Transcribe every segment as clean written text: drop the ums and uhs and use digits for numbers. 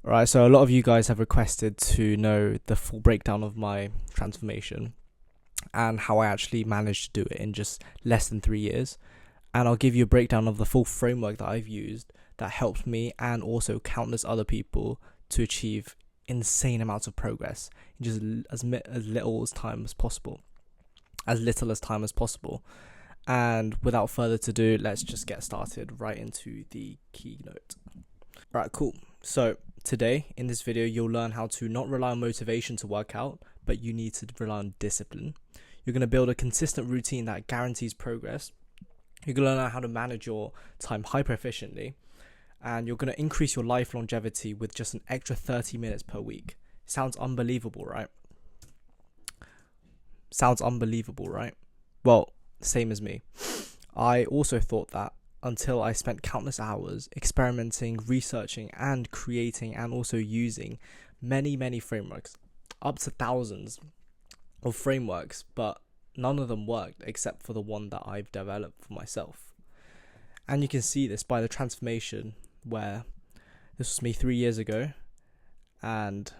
Right, so a lot of you guys have requested to know the full breakdown of my transformation and how I actually managed to do it in just less than 3 years. And I'll give you a breakdown of the full framework that I've used that helped me and also countless other people to achieve insane amounts of progress in just as little as time as possible. As little as time as possible. And without further ado, let's just get started right into the keynote. Right, cool. So today in this video, you'll learn how to not rely on motivation to work out, but you need to rely on discipline. You're going to build a consistent routine that guarantees progress. You're going to learn how to manage your time hyper efficiently, and you're going to increase your life longevity with just an extra 30 minutes per week. Sounds unbelievable, right? Sounds unbelievable, right? Well, same as me. I also thought that until I spent countless hours experimenting, researching, and creating, and also using many frameworks, up to thousands of frameworks, but none of them worked except for the one that I've developed for myself. And you can see this by the transformation, where this was me 3 years ago, and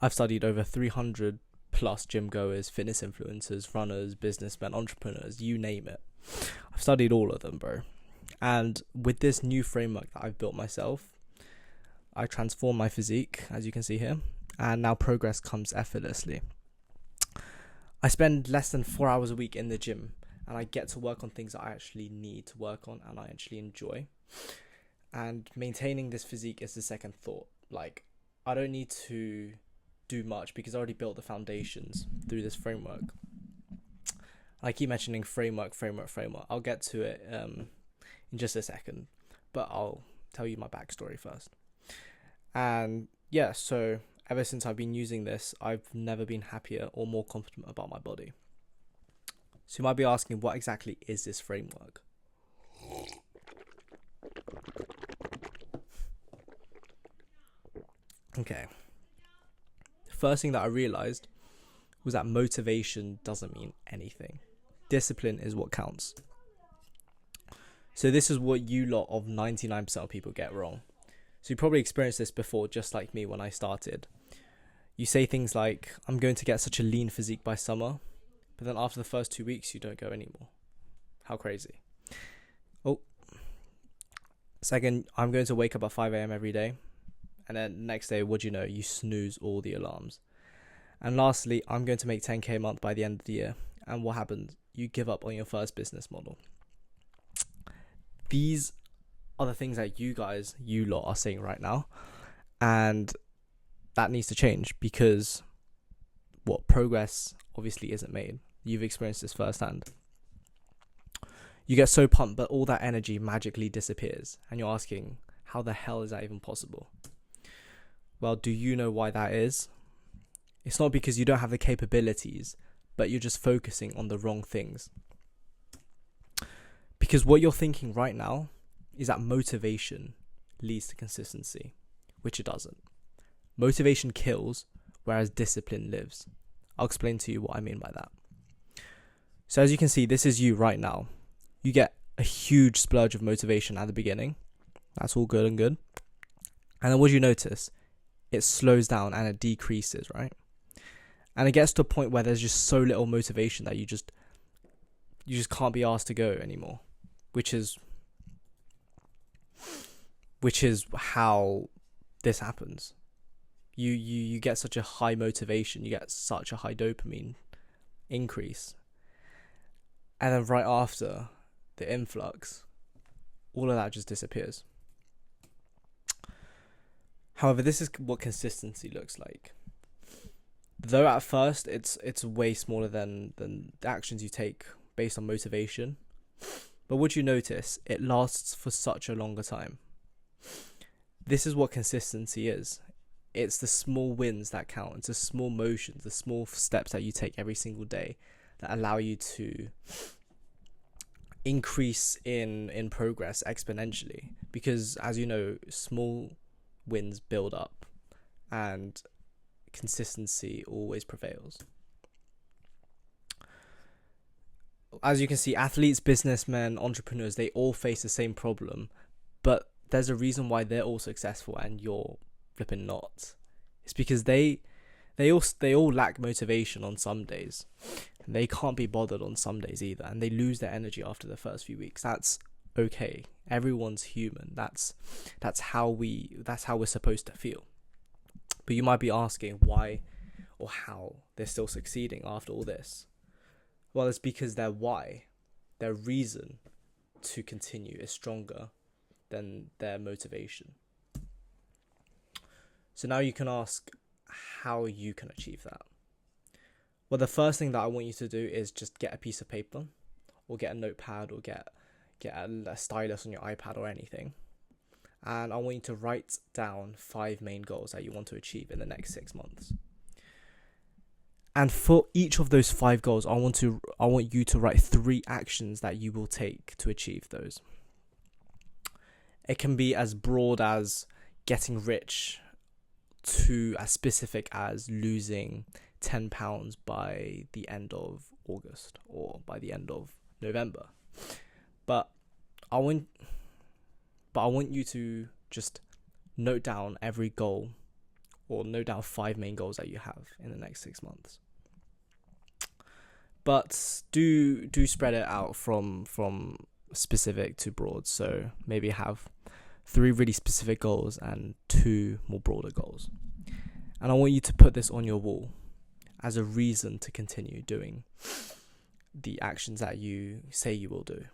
I've studied over 300 plus gym goers, fitness influencers, runners, businessmen, entrepreneurs, you name it. I've studied all of them, bro. And with this new framework that I've built myself, I transformed my physique, as you can see here, and now progress comes effortlessly. I spend less than 4 hours a week in the gym, and I get to work on things that I actually need to work on and I actually enjoy. And maintaining this physique is the second thought. Like, I don't need to do much because I already built the foundations through this framework. I keep mentioning framework. I'll get to it in just a second, but I'll tell you my backstory first. And yeah, so ever since I've been using this, I've never been happier or more confident about my body. So you might be asking, what exactly is this framework? Okay. The first thing that I realized was that motivation doesn't mean anything. Discipline is what counts. So this is what you lot of 99% of people get wrong. So you probably experienced this before, just like me when I started. You say things like, I'm going to get such a lean physique by summer, but then after the first 2 weeks, you don't go anymore. How crazy. Oh. Second, I'm going to wake up at 5 a.m. every day. And then next day, what do you know? You snooze all the alarms. And lastly, I'm going to make 10k a month by the end of the year. And what happens? You give up on your first business model. These are the things that you lot are saying right now. And that needs to change because progress obviously isn't made. You've experienced this firsthand. You get so pumped, but all that energy magically disappears. And you're asking, how the hell is that even possible? Well, do you know why that is? It's not because you don't have the capabilities, but you're just focusing on the wrong things. Because what you're thinking right now is that motivation leads to consistency, which it doesn't. Motivation kills, whereas discipline lives. I'll explain to you what I mean by that. So as you can see, this is you right now. You get a huge splurge of motivation at the beginning. That's all good and good. And then what do you notice? It slows down and it decreases, right? And it gets to a point where there's just so little motivation that you just can't be asked to go anymore, which is how this happens. You get such a high motivation, you get such a high dopamine increase, and then right after the influx, all of that just disappears. However, this is what consistency looks like. Though at first it's way smaller than the actions you take based on motivation. But would you notice it lasts for such a longer time? This is what consistency is. It's the small wins that count. It's the small motions, the small steps that you take every single day that allow you to increase in progress exponentially. Because as you know, small wins build up and consistency always prevails. As you can see, athletes, businessmen, entrepreneurs, they all face the same problem, but there's a reason why they're all successful and you're flipping not. It's because they all lack motivation on some days, and they can't be bothered on some days either, and they lose their energy after the first few weeks. That's okay. Everyone's human. That's how we're supposed to feel. But you might be asking why or how they're still succeeding after all this. Well, it's because their why, their reason to continue is stronger than their motivation. So now you can ask how you can achieve that. Well, the first thing that I want you to do is just get a piece of paper, or get a notepad, or get a stylus on your iPad or anything. And I want you to write down 5 main goals that you want to achieve in the next 6 months. And for each of those 5 goals, I want you to write 3 actions that you will take to achieve those. It can be as broad as getting rich to as specific as losing 10 pounds by the end of August or by the end of November. But I want you to just note down every goal, or note down 5 main goals that you have in the next 6 months. But do spread it out from specific to broad. So maybe have 3 really specific goals and 2 more broader goals. And I want you to put this on your wall as a reason to continue doing the actions that you say you will do.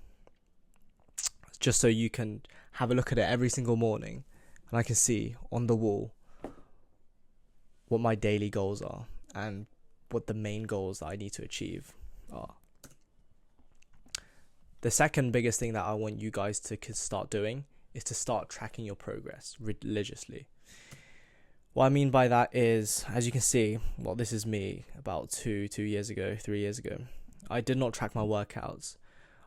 Just so you can have a look at it every single morning, and I can see on the wall what my daily goals are and what the main goals that I need to achieve are. The second biggest thing that I want you guys to start doing is to start tracking your progress religiously. What I mean by that is, as you can see, well, this is me about 3 years ago. I did not track my workouts.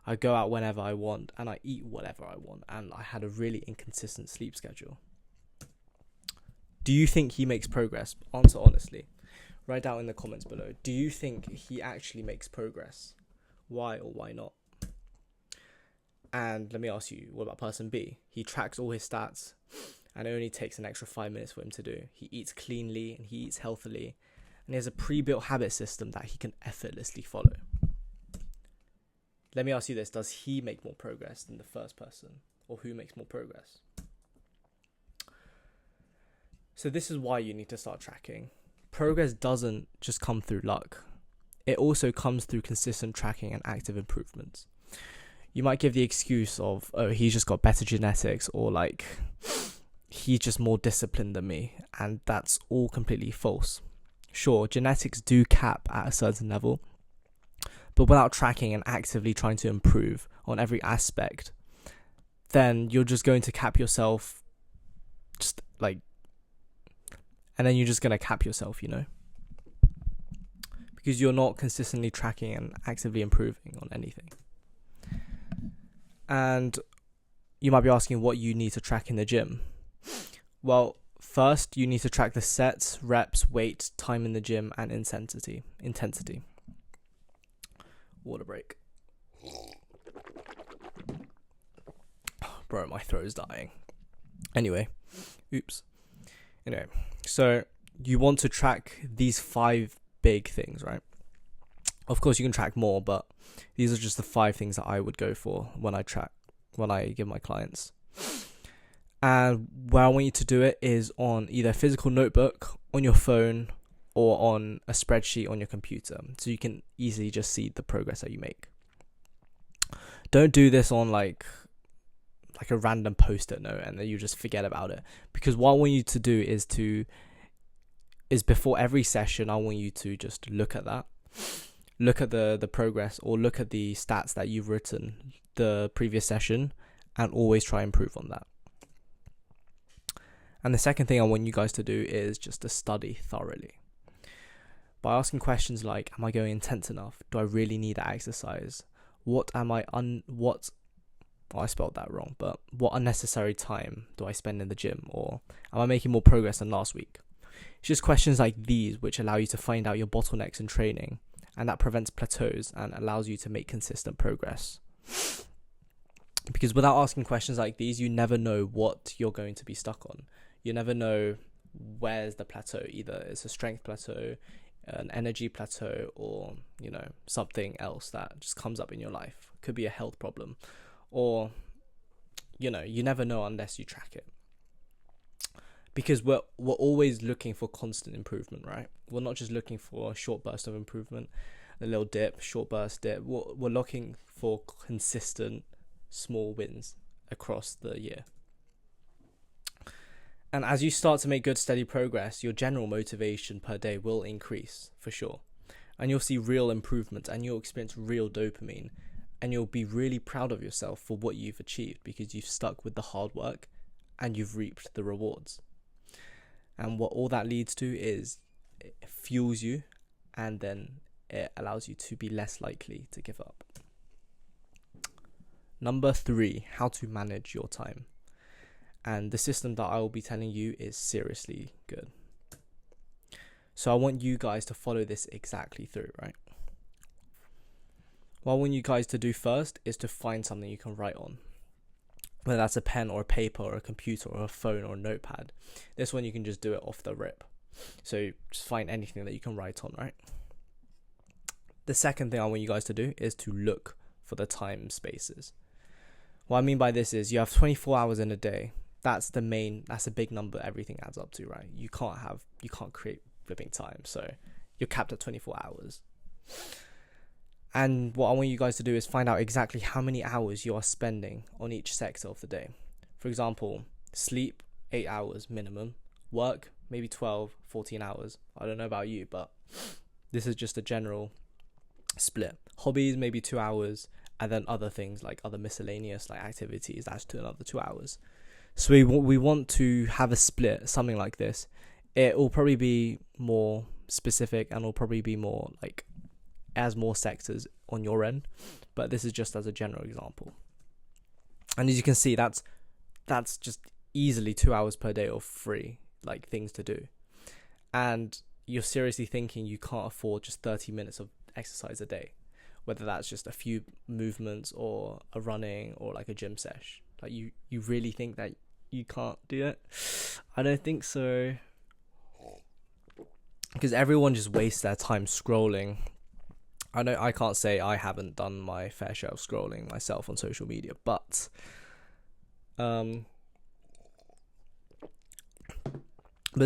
I go out whenever I want and I eat whatever I want, and I had a really inconsistent sleep schedule. Do you think he makes progress? Answer honestly. Write down in the comments below. Do you think he actually makes progress? Why or why not? And let me ask you, what about person B? He tracks all his stats and it only takes an extra 5 minutes for him to do. He eats cleanly and he eats healthily, and he has a pre-built habit system that he can effortlessly follow. Let me ask you this, does he make more progress than the first person? Or who makes more progress? So this is why you need to start tracking. Progress doesn't just come through luck. It also comes through consistent tracking and active improvements. You might give the excuse of, oh, he's just got better genetics, or like, he's just more disciplined than me. And that's all completely false. Sure, genetics do cap at a certain level, but without tracking and actively trying to improve on every aspect, then you're just going to cap yourself, and then you're just going to cap yourself, because you're not consistently tracking and actively improving on anything. And you might be asking what you need to track in the gym. Well, first you need to track the sets, reps, weight, time in the gym, and intensity. Water break. Bro, my throat is dying. Anyway, so you want to track these 5 big things, right? Of course, you can track more, but these are just the 5 things that I would go for when I give my clients. And where I want you to do it is on either a physical notebook, on your phone, or on a spreadsheet on your computer, so you can easily just see the progress that you make. Don't do this on like a random post-it note and then you just forget about it, because what I want you to do is before every session, I want you to just look at that, look at the progress, or look at the stats that you've written the previous session, and always try and improve on that. And the second thing I want you guys to do is just to study thoroughly. By asking questions like, am I going intense enough? Do I really need that exercise? What I spelled that wrong, but what unnecessary time do I spend in the gym? Or am I making more progress than last week? It's just questions like these which allow you to find out your bottlenecks in training, and that prevents plateaus and allows you to make consistent progress. Because without asking questions like these, you never know what you're going to be stuck on. You never know where's the plateau. Either it's a strength plateau, an energy plateau, or, you know, something else that just comes up in your life. Could be a health problem, or, you know, you never know unless you track it. Because we're always looking for constant improvement, right? We're not just looking for a short burst of improvement, a little dip, short burst dip. We're looking for consistent small wins across the year. And as you start to make good steady progress, your general motivation per day will increase for sure. And you'll see real improvement, and you'll experience real dopamine, and you'll be really proud of yourself for what you've achieved because you've stuck with the hard work and you've reaped the rewards. And what all that leads to is it fuels you, and then it allows you to be less likely to give up. Number 3, how to manage your time. And the system that I will be telling you is seriously good. So I want you guys to follow this exactly through, right? What I want you guys to do first is to find something you can write on. Whether that's a pen or a paper or a computer or a phone or a notepad. This one you can just do it off the rip. So just find anything that you can write on, right? The second thing I want you guys to do is to look for the time spaces. What I mean by this is you have 24 hours in a day. That's a big number everything adds up to, right? You can't create flipping time. So you're capped at 24 hours. And what I want you guys to do is find out exactly how many hours you are spending on each sector of the day. For example, sleep, 8 hours minimum. Work, maybe 12, 14 hours. I don't know about you, but this is just a general split. Hobbies, maybe 2 hours. And then other things like other miscellaneous like activities, that's to another 2 hours. So we want to have a split, something like this. It will probably be more specific, and will probably be more like as more sectors on your end, but this is just as a general example. And as you can see, that's just easily 2 hours per day of free like things to do. And you're seriously thinking you can't afford just 30 minutes of exercise a day, whether that's just a few movements or a running or like a gym sesh. Like you really think that you can't do it? I don't think so, because everyone just wastes their time scrolling. I know I can't say I haven't done my fair share of scrolling myself on social media, but it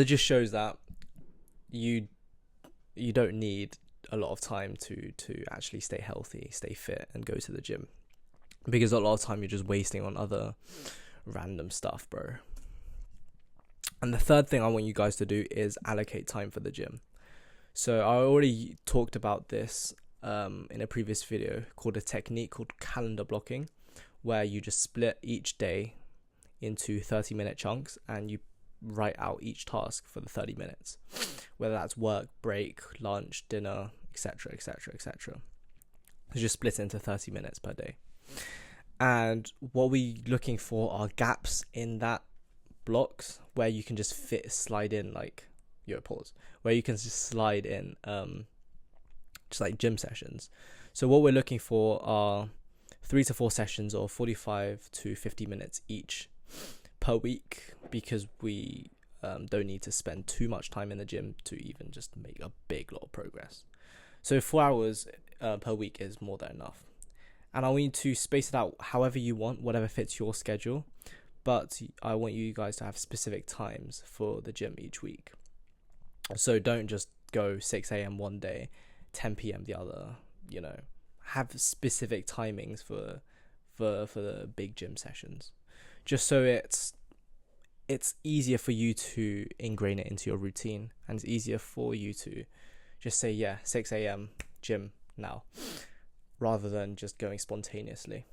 just shows that you don't need a lot of time to actually stay healthy, stay fit, and go to the gym, because a lot of time you're just wasting on other random stuff, bro. And the third thing I want you guys to do is allocate time for the gym. So I already talked about this in a previous video called a technique called calendar blocking, where you just split each day into 30-minute chunks and you write out each task for the 30 minutes, whether that's work, break, lunch, dinner, etc, etc, etc. So just split into 30 minutes per day. And what we're looking for are gaps in that blocks where you can just slide in like where you can just slide in just like gym sessions. So what we're looking for are 3 to 4 sessions of 45 to 50 minutes each per week, because we don't need to spend too much time in the gym to even just make a big lot of progress. So 4 hours per week is more than enough. And I want you to space it out however you want, whatever fits your schedule. But I want you guys to have specific times for the gym each week. So don't just go 6 a.m. one day, 10 p.m. the other, you know. Have specific timings for the big gym sessions. Just so it's easier for you to ingrain it into your routine, and it's easier for you to just say, yeah, 6 a.m. gym now, rather than just going spontaneously.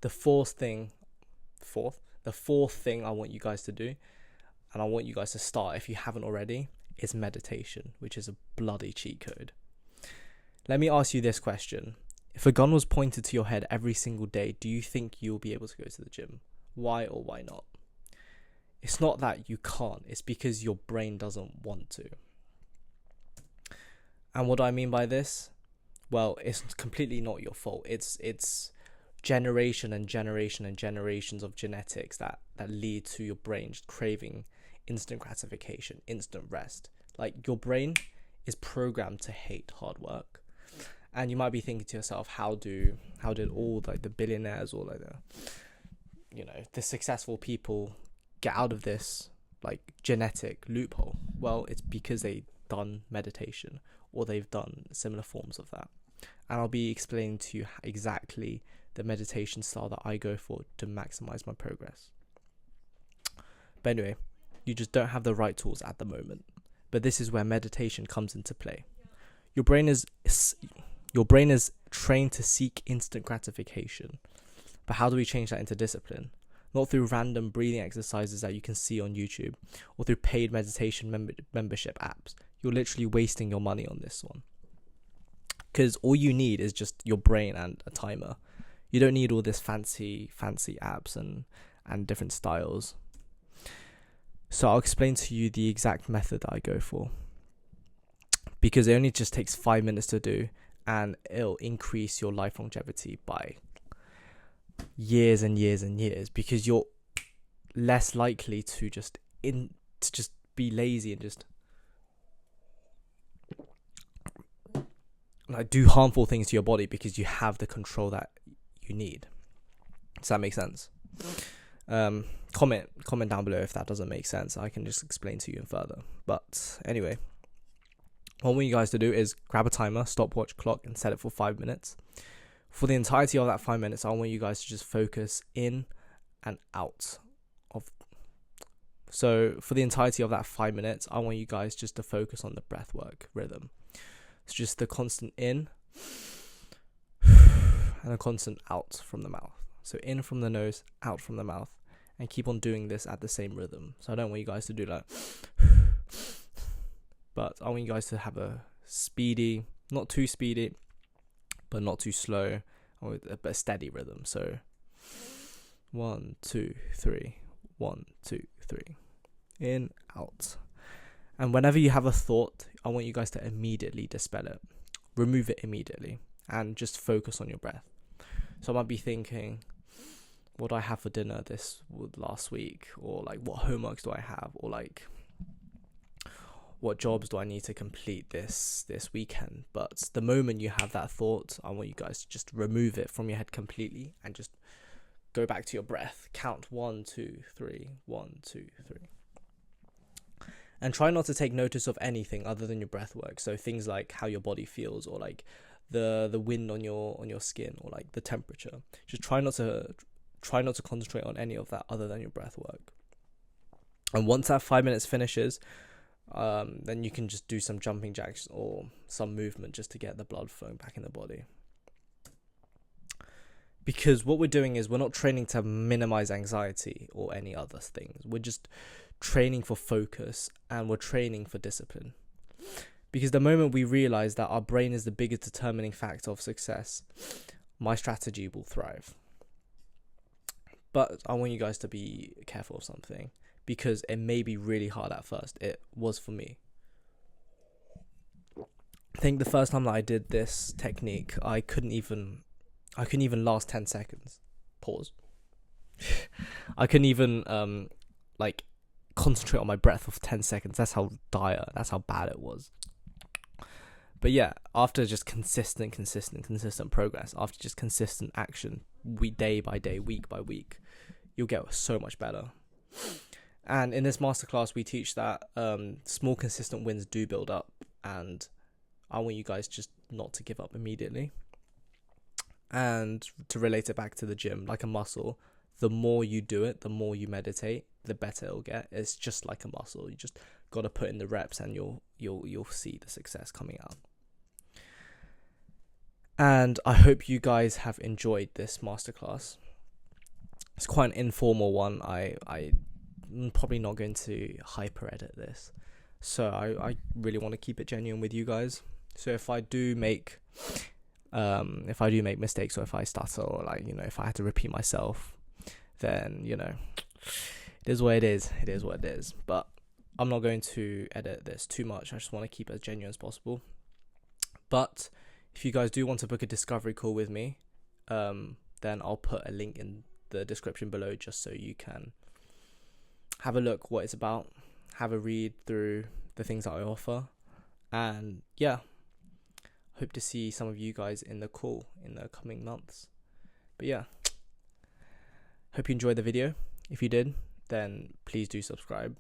The fourth thing I want you guys to do, and I want you guys to start if you haven't already, is meditation, which is a bloody cheat code. Let me ask you this question. If a gun was pointed to your head every single day, do you think you'll be able to go to the gym? Why or why not? It's not that you can't, it's because your brain doesn't want to. And what do I mean by this? Well, it's completely not your fault. It's generation and generation and generations of genetics that lead to your brain just craving instant gratification, instant rest. Like, your brain is programmed to hate hard work. And you might be thinking to yourself, how did all like the billionaires or like the successful people get out of this like genetic loophole? Well, it's because they've done meditation or they've done similar forms of that. And I'll be explaining to you exactly the meditation style that I go for to maximize my progress. But anyway, you just don't have the right tools at the moment. But this is where meditation comes into play. Your brain is trained to seek instant gratification. But how do we change that into discipline? Not through random breathing exercises that you can see on YouTube or through paid meditation membership apps. You're literally wasting your money on this one. Because all you need is just your brain and a timer. You don't need all this fancy apps and different styles. So I'll explain to you the exact method that I go for. Because it only just takes 5 minutes to do, and it'll increase your life longevity by years and years and years, because you're less likely to just be lazy and just like do harmful things to your body, because you have the control that you need. Does that make sense? Comment down below if that doesn't make sense. I can just explain to you further. But anyway, what I want you guys to do is grab a timer, stopwatch, clock, and set it for 5 minutes. For the entirety of that 5 minutes, I want you guys to just focus in and out of. So for the entirety of that 5 minutes, I want you guys just to focus on the breath work rhythm. It's just the constant in and a constant out from the mouth. So in from the nose, out from the mouth, and keep on doing this at the same rhythm. So I don't want you guys to do that, but I want you guys to have a speedy, not too speedy, but not too slow, or a steady rhythm. So 1, 2, 3, 1, 2, 3, in, out. And whenever you have a thought, I want you guys to immediately dispel it, remove it immediately, and just focus on your breath. So I might be thinking, what do I have for dinner last week? Or like, what homeworks do I have? Or like, what jobs do I need to complete this weekend? But the moment you have that thought, I want you guys to just remove it from your head completely and just go back to your breath. Count 1, 2, 3, 1, 2, 3. And try not to take notice of anything other than your breath work. So things like how your body feels, or like the wind on your skin, or like the temperature. Just try not to concentrate on any of that other than your breath work. And once that 5 minutes finishes, then you can just do some jumping jacks or some movement just to get the blood flowing back in the body. Because what we're doing is we're not training to minimize anxiety or any other things. We're just training for focus, and we're training for discipline. Because the moment we realize that our brain is the biggest determining factor of success, my strategy will thrive. But I want you guys to be careful of something, because it may be really hard at first. It was for me. I think the first time that I did this technique, I couldn't even last 10 seconds. Pause. I couldn't even concentrate on my breath for 10 seconds. That's how bad it was. But yeah, after just consistent progress, after just consistent action, day by day, week by week, you'll get so much better. And in this masterclass, we teach that small consistent wins do build up, and I want you guys just not to give up immediately. And to relate it back to the gym, like a muscle, the more you do it, the more you meditate, the better it'll get. It's just like a muscle. You just got to put in the reps, and you'll see the success coming out. And I hope you guys have enjoyed this masterclass. It's quite an informal one. I'm probably not going to hyper edit this, so I really want to keep it genuine with you guys. So if I do make mistakes, or if I stutter, or if I had to repeat myself, then it is what it is. It is what it is. But I'm not going to edit this too much. I just want to keep it as genuine as possible. But if you guys do want to book a discovery call with me, then I'll put a link in the description below just so you can have a look what it's about, have a read through the things that I offer, and yeah, hope to see some of you guys in the call in the coming months. But yeah, hope you enjoyed the video. If you did, then please do subscribe.